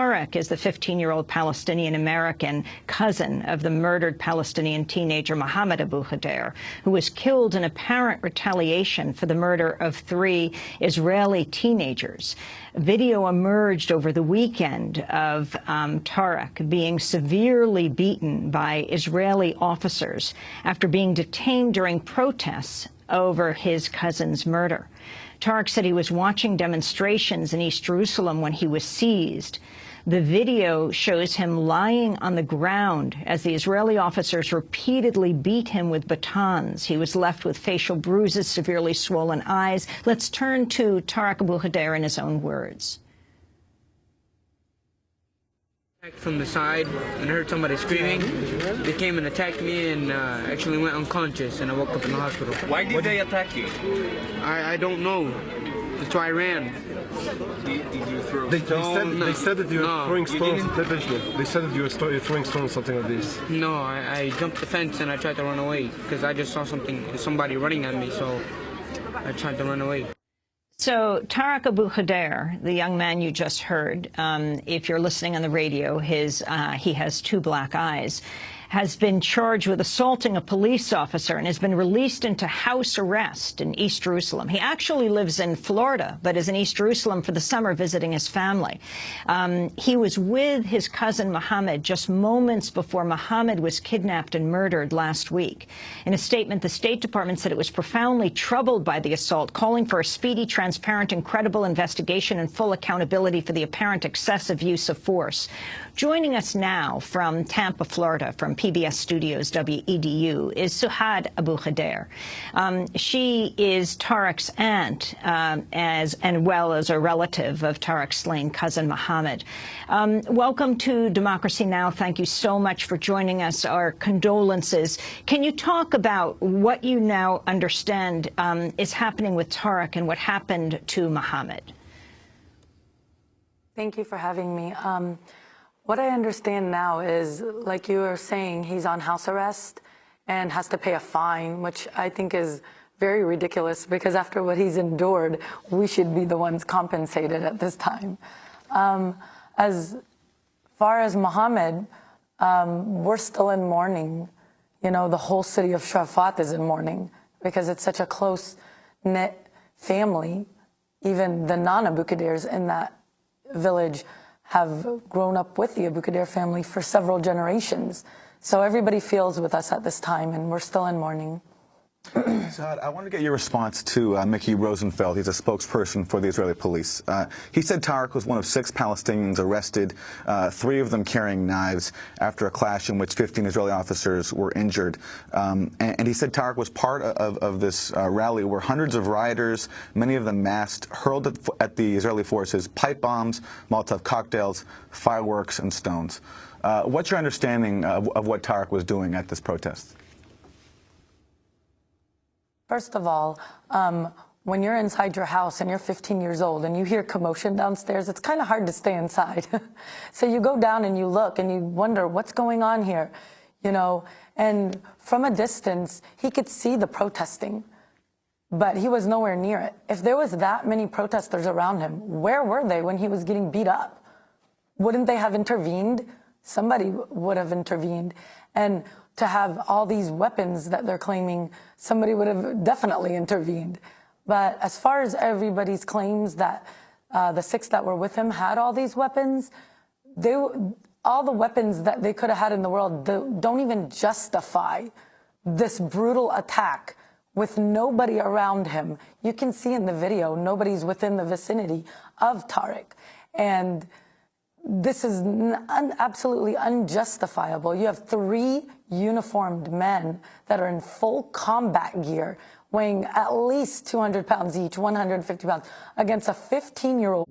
Tariq is the 15-year-old Palestinian-American cousin of the murdered Palestinian teenager Mohammed Abu Khdeir, who was killed in apparent retaliation for the murder of 3 Israeli teenagers. Video emerged over the weekend of Tariq being severely beaten by Israeli officers after being detained during protests over his cousin's murder. Tariq said he was watching demonstrations in East Jerusalem when he was seized. The video shows him lying on the ground as the Israeli officers repeatedly beat him with batons. He was left with facial bruises, severely swollen eyes. Let's turn to Tariq Abu Khdeir in his own words. From the side and heard somebody screaming. They came and attacked me and actually went unconscious, and I woke up in the hospital. Why did they attack you? I don't know. That's why I ran. Did you throw stones? They said that you were throwing stones. They said that you were throwing stones, something like this. No, I jumped the fence and I tried to run away because I just saw somebody running at me, so I tried to run away. So Tariq Abu Khdeir, the young man you just heard, if you're listening on the radio, he has 2 black eyes, has been charged with assaulting a police officer and has been released into house arrest in East Jerusalem. He actually lives in Florida, but is in East Jerusalem for the summer visiting his family. He was with his cousin Mohammed just moments before Mohammed was kidnapped and murdered last week. In a statement, the State Department said it was profoundly troubled by the assault, calling for a speedy, transparent, and credible investigation and full accountability for the apparent excessive use of force. Joining us now from Tampa, Florida, from PBS Studios WEDU, is Suhad Abu Khdeir. She is Tariq's aunt, as well as a relative of Tariq's slain cousin Mohammed. Welcome to Democracy Now! Thank you so much for joining us. Our condolences. Can you talk about what you now understand is happening with Tariq and what happened to Mohammed? Thank you for having me. What I understand now is, like you were saying, he's on house arrest and has to pay a fine, which I think is very ridiculous because after what he's endured, we should be the ones compensated at this time. As far as Mohammed, we're still in mourning. You know, the whole city of Shafat is in mourning because it's such a close-knit family. Even the non-Abu Khdeirs in that village have grown up with the Abu Khdeir family for several generations. So everybody feels with us at this time, and we're still in mourning. Saad, I want to get your response to Mickey Rosenfeld. He's a spokesperson for the Israeli police. He said Tariq was one of 6 Palestinians arrested, 3 of them carrying knives, after a clash in which 15 Israeli officers were injured. And he said Tariq was part of this rally where hundreds of rioters, many of them masked, hurled at the Israeli forces pipe bombs, Molotov cocktails, fireworks, and stones. What's your understanding of what Tariq was doing at this protest? First of all, when you're inside your house and you're 15 years old and you hear commotion downstairs, it's kind of hard to stay inside. So you go down and you look and you wonder what's going on here, you know, and from a distance, he could see the protesting, but he was nowhere near it. If there was that many protesters around him, where were they when he was getting beat up? Wouldn't they have intervened? Somebody would have intervened. And to have all these weapons that they're claiming, somebody would have definitely intervened. But as far as everybody's claims that the 6 that were with him had all these weapons, all the weapons that they could have had in the world don't even justify this brutal attack with nobody around him. You can see in the video, nobody's within the vicinity of Tariq. And this is absolutely unjustifiable. You have 3 uniformed men that are in full combat gear, weighing at least 200 pounds each, 150 pounds, against a 15-year-old.